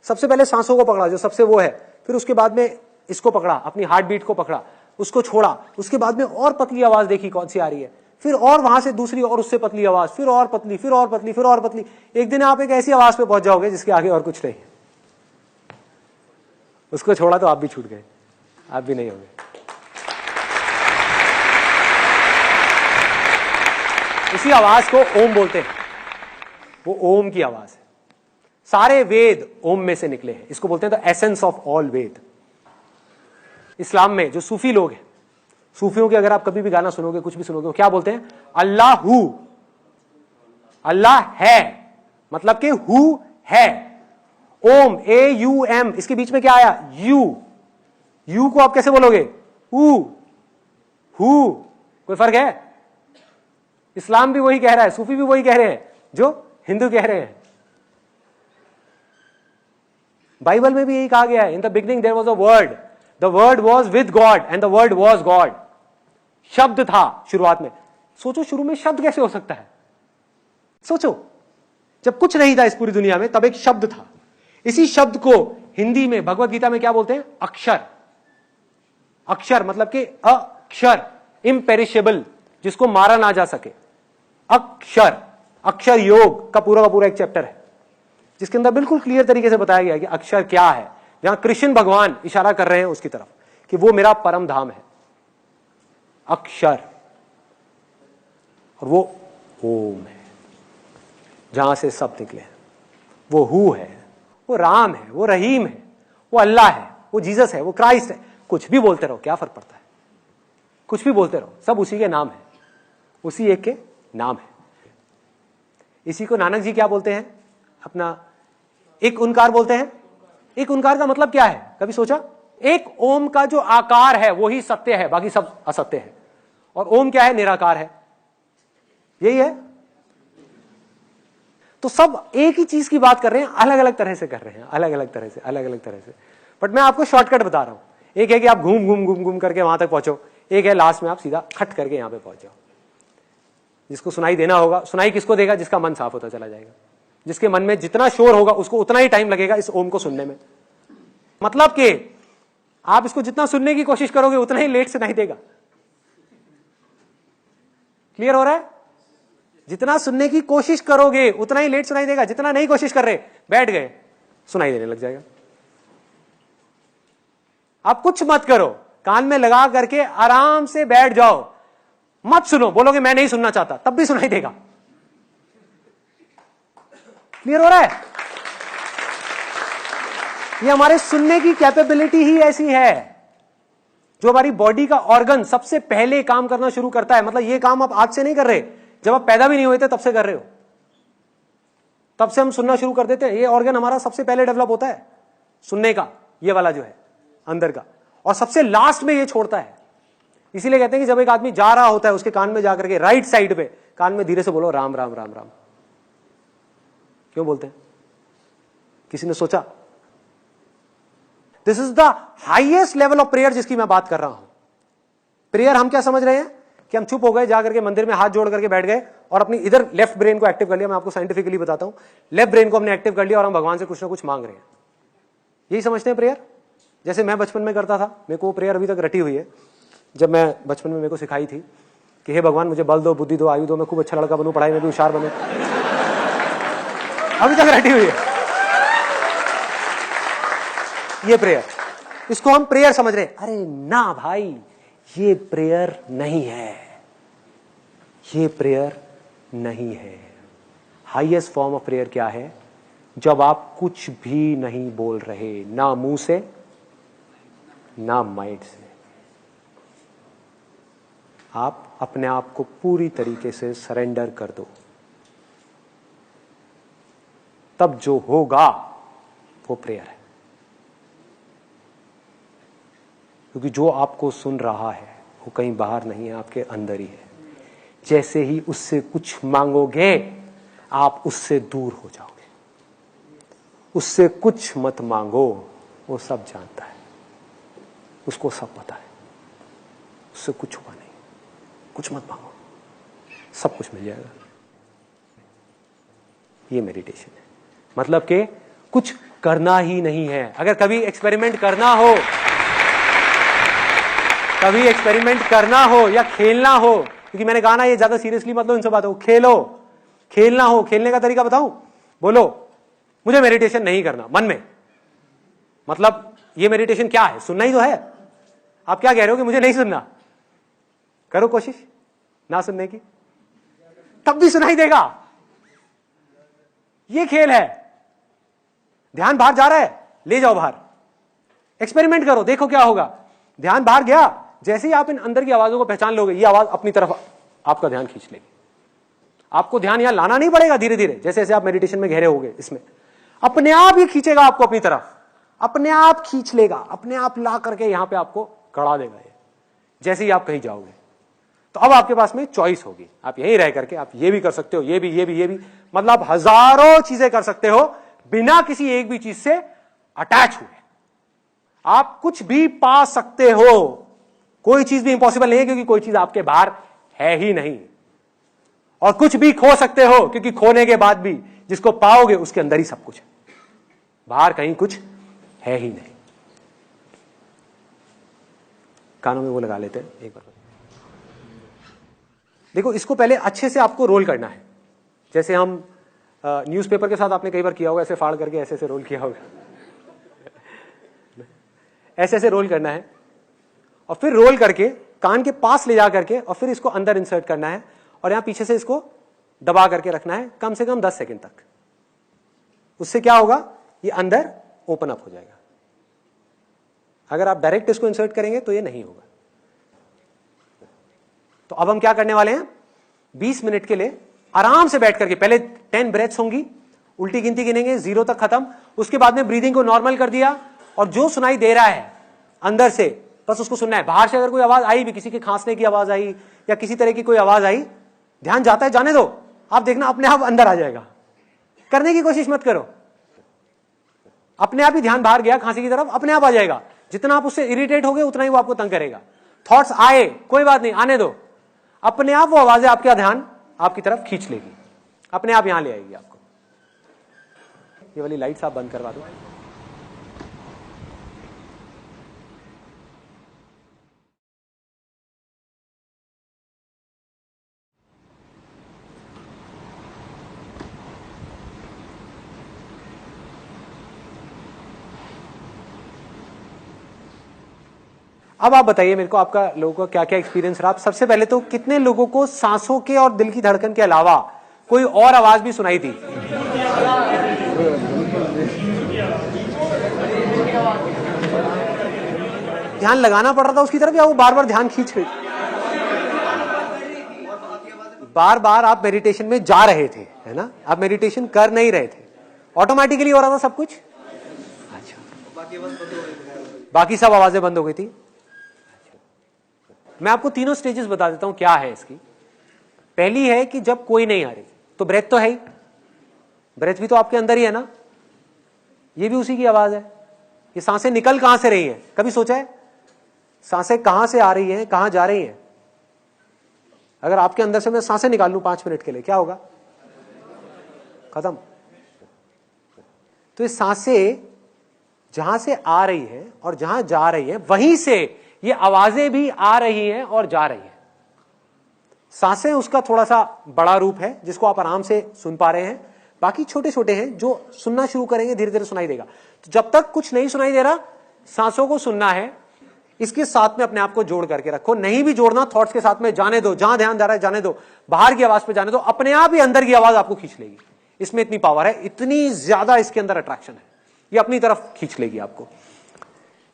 Speaker 1: सबसे पहले सांसों को पकड़ा, जो सबसे वो है, फिर उसके बाद में इसको पकड़ा, अपनी हार्ट बीट को पकड़ा, उसको छोड़ा, उसके बाद में और पतली आवाज देखी कौन सी आ रही है, फिर और वहां से दूसरी और उससे पतली आवाज, फिर और पतली, फिर और पतली, फिर और पतली। एक दिन आप एक ऐसी आवाज पे पहुंच जाओगे जिसके आगे और कुछ नहीं है। उसको छोड़ा तो आप भी छूट गए, आप भी नहीं होंगे। इसी आवाज को ओम बोलते हैं, वो ओम की आवाज है। सारे वेद ओम में से निकले हैं, इसको बोलते हैं द एसेंस ऑफ ऑल वेद। इस्लाम में जो सूफी लोग हैं, सूफियों के अगर आप कभी भी गाना सुनोगे, कुछ भी सुनोगे, वो क्या बोलते हैं? अल्लाहू, अल्लाह है, मतलब कि हु है। ओम, AUM, इसके बीच में क्या आया? यू। यू को आप कैसे बोलोगे? हु। कोई फर्क है? इस्लाम भी वही कह रहा है, सूफी भी वही कह रहे हैं जो हिंदू कह रहे हैं। बाइबल में भी यही कहा गया है, in the beginning there was a word, the word was with God and the word was God. शब्द था शुरुआत में। सोचो शुरू में शब्द कैसे हो सकता है? सोचो, जब कुछ नहीं था इस पूरी दुनिया में, तब एक शब्द था। इसी शब्द को हिंदी में भगवत गीता में क्या बोलते हैं? अक्षर। अक्षर मतलब कि अक्षर, इम्पेरिशेबल, जिसको मारा ना जा सके। अक्षर, अक्षर योग का पूरा एक चैप्टर है जिसके अंदर बिल्कुल क्लियर तरीके से बताया गया कि अक्षर क्या है, जहां कृष्ण भगवान इशारा कर रहे हैं उसकी तरफ कि वो मेरा परम धाम है, अक्षर। और वो ओम है, जहां से सब निकले हैं। वो हु है, वो राम है, वो रहीम है, वो अल्लाह है, वो जीसस है, वो क्राइस्ट है। कुछ भी बोलते रहो, क्या फर्क पड़ता है? कुछ भी बोलते रहो, सब उसी के नाम है, उसी एक के नाम है। इसी को नानक जी क्या बोलते हैं? अपना एक ओंकार बोलते हैं। एक ओंकार का मतलब क्या है, कभी सोचा? एक ओम का जो आकार है वही सत्य है, बाकी सब असत्य है। और ओम क्या है? निराकार है, यही है। तो सब एक ही चीज की बात कर रहे हैं, अलग अलग तरह से कर रहे हैं, अलग अलग तरह से। बट मैं आपको शॉर्टकट बता रहा हूं। एक है कि आप घूम करके वहां तक पहुंचो, एक है लास्ट में आप सीधा खट करके यहां पे पहुंच जाओ। जिसको सुनाई देना होगा, सुनाई किसको देगा? जिसका मन साफ होता चला जाएगा। जिसके मन में जितना शोर होगा उसको उतना ही टाइम लगेगा इस ओम को सुनने में। मतलब कि आप इसको जितना सुनने की कोशिश करोगे उतना ही लेट सुनाई देगा। क्लियर हो रहा है? जितना सुनने की कोशिश करोगे उतना ही लेट सुनाई देगा। जितना नहीं कोशिश कर रहे, बैठ गए, सुनाई देने लग जाएगा। आप कुछ मत करो, कान में लगा करके आराम से बैठ जाओ, मत सुनो। बोलोगे मैं नहीं सुनना चाहता, तब भी सुनाई देगा। क्लियर हो रहा है? ये हमारे सुनने की कैपेबिलिटी ही ऐसी है। जो हमारी बॉडी का ऑर्गन सबसे पहले काम करना शुरू करता है, मतलब ये काम आप आज से नहीं कर रहे, जब आप पैदा भी नहीं हुए थे तब से कर रहे हो। तब से हम सुनना शुरू कर देते हैं। ये ऑर्गन हमारा सबसे पहले डेवलप होता है सुनने का, ये वाला जो है अंदर का, और सबसे लास्ट में ये छोड़ता है। इसीलिए कहते हैं कि जब एक आदमी जा रहा होता है उसके कान में जाकर के राइट साइड पे कान में धीरे से बोलो राम राम राम राम। क्यों बोलते हैं? किसी ने सोचा? This is the highest level of prayer जिसकी मैं बात कर रहा हूं। प्रेयर हम क्या समझ रहे हैं कि हम चुप हो गए, जाकर के मंदिर में हाथ जोड़ करके बैठ गए और अपनी इधर लेफ्ट ब्रेन को एक्टिव कर लिया। मैं आपको साइंटिफिकली बताता हूं, लेफ्ट ब्रेन को हमने एक्टिव कर लिया और हम भगवान से कुछ ना कुछ मांग रहे हैं। यही समझते हैं प्रेयर। जैसे मैं बचपन में करता था, मेरे को वो प्रेयर अभी तक रटी हुई है। जब मैं बचपन में मेरे को सिखाई थी कि हे भगवान मुझे बल दो, बुद्धि दो, आयु दो, मैं खूब अच्छा लड़का बनूं, पढ़ाई में भी होशियार बनूं। अभी तक रटी हुई है ये प्रेयर। इसको हम प्रेयर समझ रहे हैं। अरे ना भाई, ये प्रेयर नहीं है, ये प्रेयर नहीं है। हाईएस्ट फॉर्म ऑफ प्रेयर क्या है? जब आप कुछ भी नहीं बोल रहे, ना मुंह से ना माइंड से, आप अपने आप को पूरी तरीके से सरेंडर कर दो, तब जो होगा वो प्रेयर है। क्योंकि जो आपको सुन रहा है वो कहीं बाहर नहीं है, आपके अंदर ही है। जैसे ही उससे कुछ मांगोगे आप उससे दूर हो जाओगे। उससे कुछ मत मांगो, वो सब जानता है, उसको सब पता है, उससे कुछ छुपा नहीं। कुछ मत मांगो, सब कुछ मिल जाएगा। ये मेडिटेशन है, मतलब कि कुछ करना ही नहीं है। अगर कभी एक्सपेरिमेंट करना हो, कभी एक्सपेरिमेंट करना हो या खेलना हो, क्योंकि मैंने कहा ना ये ज्यादा सीरियसली मतलब इन सब बातों को, खेलो, खेलना हो, खेलने का तरीका बताऊं? बोलो मुझे मेडिटेशन नहीं करना मन में, मतलब ये मेडिटेशन क्या है? सुनना ही तो है। आप क्या कह रहे हो कि मुझे नहीं सुनना? करो कोशिश ना सुनने की, तब भी सुनाई देगा। ये खेल है। ध्यान बाहर जा रहा है, ले जाओ बाहर, एक्सपेरिमेंट करो, देखो क्या होगा। ध्यान बाहर गया, जैसे ही आप इन अंदर की आवाजों को पहचान लोगे, ये आवाज अपनी तरफ आपका ध्यान खींच लेगी। आपको ध्यान यहां लाना नहीं पड़ेगा, धीरे धीरे जैसे जैसे आप मेडिटेशन में गहरे होगे, इसमें अपने आप ही खींचेगा आपको अपनी तरफ, अपने आप खींच लेगा, अपने आप ला करके यहां पे आपको कड़ा देगा ये, जैसे ही आप कहीं जाओगे। तो अब आपके पास में चॉइस होगी, आप यहीं रह करके आप ये भी कर सकते हो, ये भी, मतलब हजारों चीजें कर सकते हो बिना किसी एक भी चीज से अटैच हुए। आप कुछ भी पा सकते हो, कोई चीज भी इंपॉसिबल नहीं है, क्योंकि कोई चीज आपके बाहर है ही नहीं। और कुछ भी खो सकते हो, क्योंकि खोने के बाद भी जिसको पाओगे उसके अंदर ही सब कुछ है, बाहर कहीं कुछ है ही नहीं। कानों में वो लगा लेते हैं एक बार। देखो, इसको पहले अच्छे से आपको रोल करना है, जैसे हम न्यूज़पेपर के साथ आपने कई बार किया होगा, ऐसे फाड़ करके ऐसे ऐसे रोल किया होगा। ऐसे ऐसे रोल करना है, और फिर रोल करके कान के पास ले जा करके, और फिर इसको अंदर इंसर्ट करना है, और यहां पीछे से इसको दबा करके रखना है कम से कम 10 सेकंड तक। उससे क्या होगा, ये अंदर ओपन अप हो जाएगा। अगर आप डायरेक्ट इसको इंसर्ट करेंगे तो ये नहीं होगा। तो अब हम क्या करने वाले हैं, 20 मिनट के लिए आराम से बैठ करके, पहले 10 ब्रेथ्स होंगी, उल्टी गिनती गिनेंगे 0 तक खत्म। उसके बाद में ब्रीदिंग को नॉर्मल कर दिया, और जो सुनाई दे रहा है अंदर से बस उसको सुनना है। बाहर से अगर कोई आवाज आई भी, किसी के खांसने की आवाज आई या किसी तरह की कोई आवाज आई, ध्यान जाता है, जाने दो, आप देखना अपने आप अंदर आ जाएगा। करने की कोशिश मत करो, अपने आप ही ध्यान बाहर गया खांसी की तरफ, अपने आप आ जाएगा। जितना आप उससे इरिटेट होगे उतना ही वो आपको तंग करेगा। थॉट्स आए, कोई बात नहीं, आने दो, अपने आप वो आवाजें आपका ध्यान आपकी तरफ खींच लेगी, अपने आप यहां ले आएगी आपको। ये वाली लाइट्स आप बंद करवा दो। अब आप बताइए मेरे को, आपका लोगों का क्या क्या एक्सपीरियंस रहा। सबसे पहले तो कितने लोगों को सांसों के और दिल की धड़कन के अलावा कोई और आवाज भी सुनाई थी? ध्यान लगाना पड़ रहा था उसकी तरफ, या वो बार बार ध्यान खींच रही? बार बार आप मेडिटेशन में जा रहे थे, है ना, आप मेडिटेशन कर नहीं रहे थे, ऑटोमेटिकली हो रहा था सब कुछ। अच्छा, बाकी सब आवाजें बंद हो गई थी। मैं आपको तीनों स्टेजेस बता देता हूं क्या है इसकी। पहली है कि जब कोई नहीं आ रही, तो ब्रेथ तो है ही, ब्रेथ भी तो आपके अंदर ही है ना, ये भी उसी की आवाज है। ये सांसें निकल कहां से रही हैं, कभी सोचा है? सांसें कहां से आ रही हैं, कहां जा रही हैं? अगर आपके अंदर से मैं सांसें निकाल लूं 5 मिनट के लिए, क्या होगा? खत्म। तो ये सांसें जहां से आ रही है और जहां जा रही है, वहीं से ये आवाजें भी आ रही हैं और जा रही हैं। सांसें उसका थोड़ा सा बड़ा रूप है जिसको आप आराम से सुन पा रहे हैं, बाकी छोटे छोटे हैं जो सुनना शुरू करेंगे धीरे धीरे सुनाई देगा। तो जब तक कुछ नहीं सुनाई दे रहा, सांसों को सुनना है, इसके साथ में अपने आप को जोड़ करके रखो। नहीं भी जोड़ना, थॉट्स के साथ में जाने दो, जहां ध्यान जा रहा है जाने दो, बाहर की आवाज पे जाने दो, अपने आप ही अंदर की आवाज आपको खींच लेगी। इसमें इतनी पावर है, इतनी ज्यादा इसके अंदर अट्रैक्शन है, ये अपनी तरफ खींच लेगी आपको।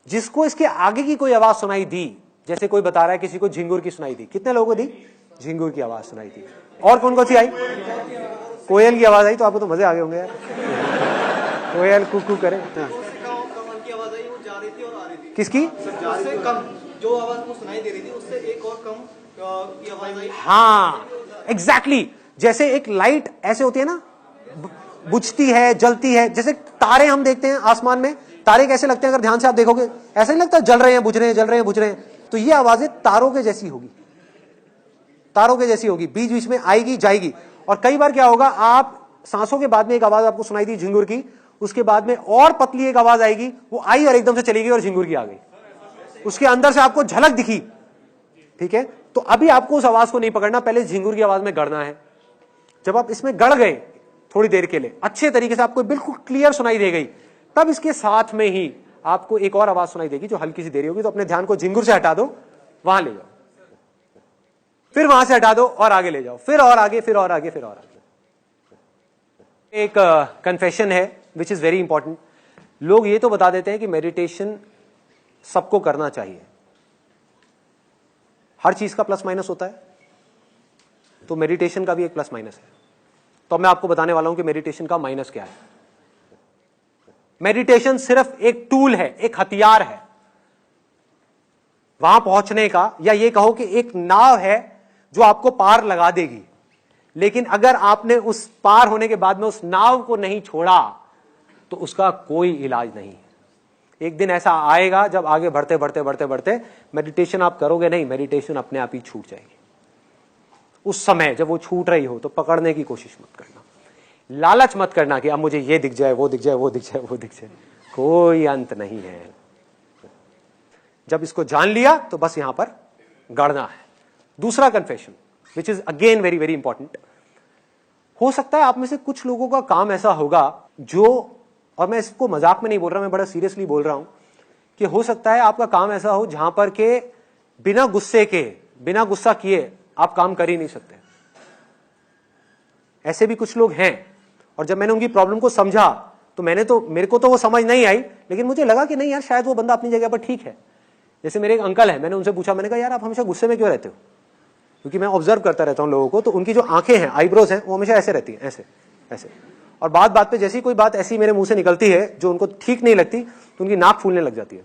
Speaker 1: जिसको इसके आगे की कोई आवाज सुनाई दी, जैसे कोई बता रहा है किसी को झिंगुर की सुनाई दी, कितने लोगों को दी? झिंगुर की आवाज सुनाई दी। और कौन कौन सी आई? कोयल की आवाज आई। तो आपको तो मजे आ गए होंगे यार, कोयल कुकू करे। हाँ।
Speaker 3: की आवाज आई, वो जा रही थी और आ रही थी।
Speaker 1: किसकी?
Speaker 3: उससे कम जो आवाज वो सुनाई दे रही थी उससे एक और कम की आवाज आई।
Speaker 1: हाँ एग्जैक्टली जैसे एक लाइट ऐसे होती है ना, बुझती है, जलती है। जैसे तारे हम देखते हैं आसमान में, तारे कैसे लगते हैं अगर ध्यान से आप देखोगे? ऐसा नहीं लगता जल रहे हैं बुझ रहे हैं, जल रहे हैं बुझ रहे हैं। तो ये आवाजें तारों के जैसी होगी, तारों के जैसी होगी, बीच बीच में आएगी जाएगी। और कई बार क्या होगा, आप सांसों के बाद में एक आवाज आपको सुनाई दी झिंगुर की, उसके बाद में और पतली एक आवाज आएगी, वो आई और एकदम से चली गई और झिंगुर की आ गई। उसके अंदर से आपको झलक दिखी, ठीक है? तो अभी आपको उस आवाज को नहीं पकड़ना, पहले झिंगुर की आवाज में गड़ना है। जब आप इसमें गड़ गए थोड़ी देर के लिए, अच्छे तरीके से आपको बिल्कुल क्लियर सुनाई दे गई, तब इसके साथ में ही आपको एक और आवाज सुनाई देगी जो हल्की सी देरी होगी। तो अपने ध्यान को झिंगुर से हटा दो, वहां ले जाओ, फिर वहां से हटा दो और आगे ले जाओ, फिर और आगे, फिर और आगे, फिर और आगे। एक कन्फेशन है विच इज वेरी इंपॉर्टेंट। लोग ये तो बता देते हैं कि मेडिटेशन सबको करना चाहिए, हर चीज का प्लस माइनस होता है, तो मेडिटेशन का भी एक प्लस माइनस है। तो मैं आपको बताने वाला हूं कि मेडिटेशन का माइनस क्या है। मेडिटेशन सिर्फ एक टूल है, एक हथियार है वहां पहुंचने का, या ये कहो कि एक नाव है जो आपको पार लगा देगी। लेकिन अगर आपने उस पार होने के बाद में उस नाव को नहीं छोड़ा तो उसका कोई इलाज नहीं है। एक दिन ऐसा आएगा जब आगे बढ़ते बढ़ते बढ़ते बढ़ते मेडिटेशन आप करोगे नहीं, मेडिटेशन अपने आप ही छूट जाएगी। उस समय जब वो छूट रही हो तो पकड़ने की कोशिश मत करना, लालच मत करना कि अब मुझे ये दिख जाए, वो दिख जाए, वो दिख जाए, वो दिख जाए। कोई अंत नहीं है। जब इसको जान लिया तो बस यहां पर गड़ना है। दूसरा confession which is again very very important. हो सकता है आप में से कुछ लोगों का काम ऐसा होगा जो, और मैं इसको मजाक में नहीं बोल रहा, मैं बड़ा सीरियसली बोल रहा हूं, कि हो सकता है आपका काम ऐसा हो जहां पर के बिना गुस्से के, बिना गुस्सा किए आप काम कर ही नहीं सकते। ऐसे भी कुछ लोग हैं। और जब मैंने उनकी प्रॉब्लम को समझा तो मेरे को तो वो समझ नहीं आई, लेकिन मुझे लगा कि नहीं यार, शायद वो बंदा अपनी जगह पर ठीक है। जैसे मेरे एक अंकल है, मैंने उनसे पूछा, मैंने कहा यार आप हमेशा गुस्से में क्यों रहते हो? क्योंकि मैं ऑब्जर्व करता रहता हूं लोगों को, तो उनकी जो आंखें हैं, आईब्रोज हैं, वो हमेशा ऐसे रहती हैं, ऐसे ऐसे। और बात बात पे जैसी कोई बात ऐसी मेरे मुंह से निकलती है जो उनको ठीक नहीं लगती, तो उनकी नाक फूलने लग जाती है।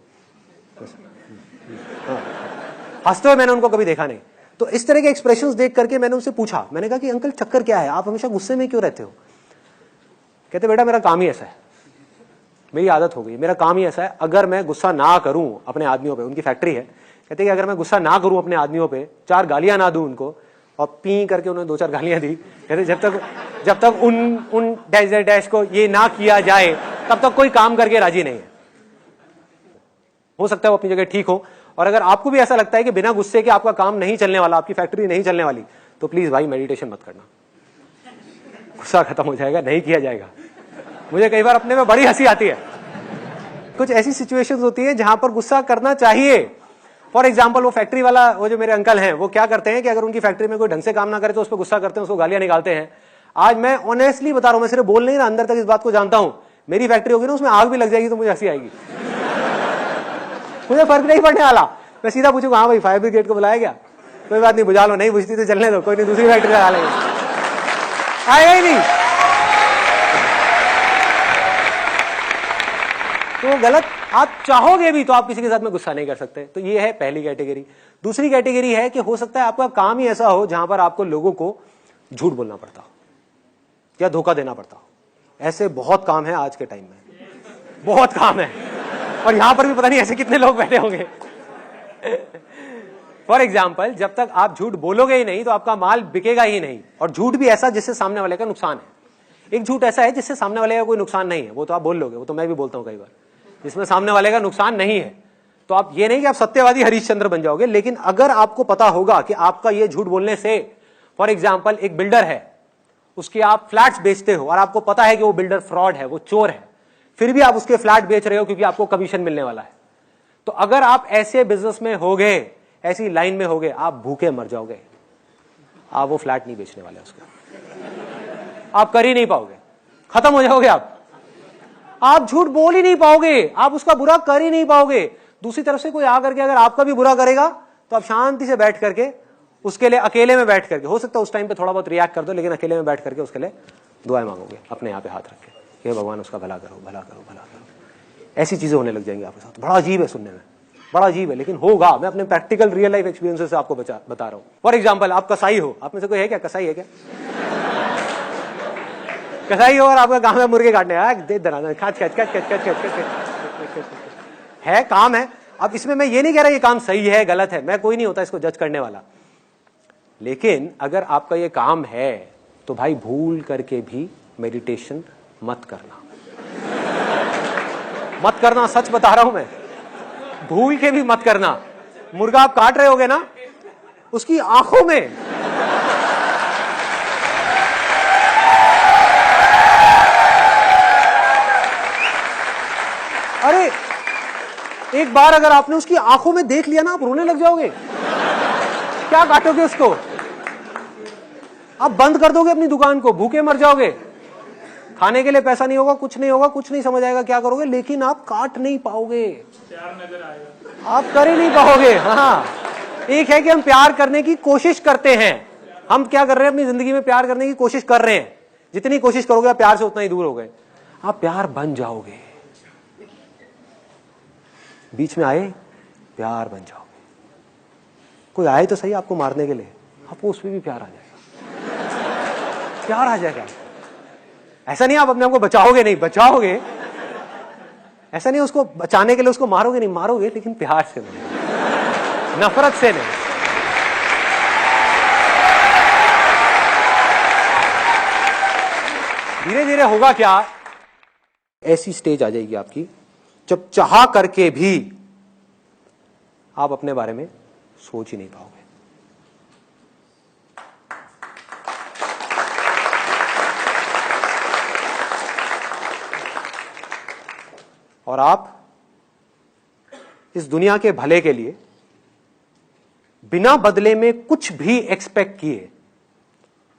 Speaker 1: हंसते हुए मैंने उनको कभी देखा नहीं। तो इस तरह के एक्सप्रेशंस देख करके मैंने उनसे पूछा, मैंने कहा कि अंकल चक्कर क्या है, आप हमेशा गुस्से में क्यों रहते हो? कहते बेटा मेरा काम ही ऐसा है, मेरी आदत हो गई, मेरा काम ही ऐसा है, अगर मैं गुस्सा ना करूं अपने आदमियों पे, उनकी फैक्ट्री है, कहते कि अगर मैं गुस्सा ना करूं अपने आदमियों पे, 4 गालियां ना दूं उनको, और पी करके उन्होंने 2-4 गालियां दी, कहते जब तक उन डैश को ये ना किया जाए तब तक कोई काम करके राजी नहीं है। हो सकता है वो अपनी जगह ठीक हो। और अगर आपको भी ऐसा लगता है कि बिना गुस्से के आपका काम नहीं चलने वाला, आपकी फैक्ट्री नहीं चलने वाली, तो प्लीज भाई मेडिटेशन मत करना, गुस्सा खत्म हो जाएगा, नहीं किया जाएगा। मुझे कई बार अपने में बड़ी हंसी आती है। कुछ ऐसी सिचुएशंस होती है जहां पर गुस्सा करना चाहिए। फॉर एग्जाम्पल वो फैक्ट्री वाला, वो जो मेरे अंकल हैं, वो क्या करते हैं कि अगर उनकी फैक्ट्री में कोई ढंग से काम ना करे तो उस पर गुस्सा करते हैं, उसको गालियां निकालते हैं। आज मैं ऑनेस्टली बता रहा हूं, मैं सिर्फ बोल नहीं रहा, अंदर तक इस बात को जानता हूं। मेरी फैक्ट्री होगी ना, उसमें आग भी लग जाएगी तो मुझे हंसी आएगी, मुझे फर्क नहीं पड़ने वाला। मैं सीधा पूछूंगा, हाँ भाई फायर ब्रिगेड को बुलाया गया? कोई बात नहीं, बुझा लो, नहीं बुझती तो चलने दो, कोई नहीं, दूसरी फैक्ट्री लगा लेंगे, आएगा ही नहीं। तो गलत, आप चाहोगे भी तो आप किसी के साथ में गुस्सा नहीं कर सकते। तो ये है पहली कैटेगरी। दूसरी कैटेगरी है कि हो सकता है आपका काम ही ऐसा हो जहां पर आपको लोगों को झूठ बोलना पड़ता हो या धोखा देना पड़ता हो। ऐसे बहुत काम है आज के टाइम में, बहुत काम है। और यहां पर भी पता नहीं ऐसे कितने लोग बैठे होंगे। फॉर एग्जाम्पल, जब तक आप झूठ बोलोगे ही नहीं तो आपका माल बिकेगा ही नहीं। और झूठ भी ऐसा जिससे सामने वाले का नुकसान है। एक झूठ ऐसा है जिससे सामने वाले का कोई नुकसान नहीं है, वो तो आप बोल लोगे, वो तो मैं भी बोलता हूं कई बार, जिसमें सामने वाले का नुकसान नहीं है। तो आप ये नहीं कि आप सत्यवादी हरिश्चंद्र बन जाओगे, लेकिन अगर आपको पता होगा कि आपका ये झूठ बोलने से, फॉर एग्जाम्पल एक बिल्डर है, उसके आप फ्लैट्स बेचते हो और आपको पता है कि वो बिल्डर फ्रॉड है, वो चोर है, फिर भी आप उसके फ्लैट बेच रहे हो क्योंकि आपको कमीशन मिलने वाला है। तो अगर आप ऐसे बिजनेस में होगे, ऐसी लाइन में होगे, आप भूखे मर जाओगे। आप वो फ्लैट नहीं बेचने वाले उसका, आप कर ही नहीं पाओगे, खत्म हो जाओगे आप झूठ बोल ही नहीं पाओगे, आप उसका बुरा कर ही नहीं पाओगे। दूसरी तरफ से कोई आकर के अगर आपका भी बुरा करेगा तो आप शांति से बैठ करके उसके लिए अकेले में बैठ करके, हो सकता है उस टाइम पे थोड़ा बहुत रिएक्ट कर दो, लेकिन अकेले में बैठ करके उसके लिए दुआएं मांगोगे अपने यहाँ पे हाथ रख के, हे भगवान उसका भला करो, भला करो, भला करो। ऐसी चीजें होने लग जाएंगी आपके साथ। बड़ा अजीब है सुनने में, बड़ा अजीब है, लेकिन होगा। मैं अपने प्रैक्टिकल रियल लाइफ एक्सपीरियंसेस से आपको बता रहा हूं। फॉर एग्जाम्पल, आप कसाई हो, आप में से कोई है क्या कसाई है क्या? कसाई हो और आपका काम है मुर्गे काटने, दे दराना, खाच खाच खाच खाच खाच खाच है, काम है। अब इसमें मैं ये नहीं कह रहा ये काम सही है गलत है, मैं कोई नहीं होता इसको जज करने वाला, लेकिन अगर आपका ये काम है तो भाई भूल करके भी मेडिटेशन मत करना, मत करना, सच बता रहा हूं मैं, भूल के भी मत करना। मुर्गा आप काट रहे होगे ना, उसकी आंखों में अरे एक बार अगर आपने उसकी आंखों में देख लिया ना, आप रोने लग जाओगे। क्या काटोगे उसको? आप बंद कर दोगे अपनी दुकान को, भूखे मर जाओगे, खाने के लिए पैसा नहीं होगा, कुछ नहीं होगा, कुछ नहीं समझ आएगा क्या करोगे, लेकिन आप काट नहीं पाओगे, प्यार नजर आएगा, आप कर ही नहीं पाओगे। हाँ, एक है कि हम प्यार करने की कोशिश करते हैं, हम क्या कर रहे हैं अपनी जिंदगी में, प्यार करने की कोशिश कर रहे हैं। जितनी कोशिश करोगे आप प्यार से उतना ही दूर हो गए। आप प्यार बन जाओगे, बीच में आए प्यार बन जाओगे। कोई आए तो सही आपको मारने के लिए, आपको उसमें भी प्यार आ जाएगा, प्यार आ जाएगा। ऐसा नहीं आप अपने आप को बचाओगे, नहीं बचाओगे, ऐसा नहीं उसको बचाने के लिए उसको मारोगे, नहीं मारोगे, लेकिन प्यार से नहीं, नफरत से नहीं। धीरे धीरे होगा क्या, ऐसी स्टेज आ जाएगी आपकी जब चाह करके भी आप अपने बारे में सोच ही नहीं पाओगे। और आप इस दुनिया के भले के लिए बिना बदले में कुछ भी एक्सपेक्ट किए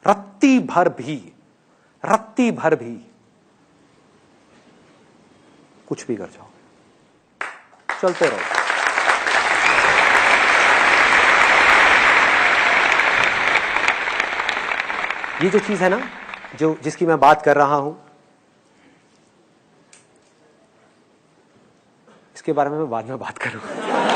Speaker 1: रत्ती भर भी कुछ भी कर जाओगे, चलते रहो। ये जो चीज है ना, जो जिसकी मैं बात कर रहा हूं, इसके बारे में मैं बाद में बात करूंगा।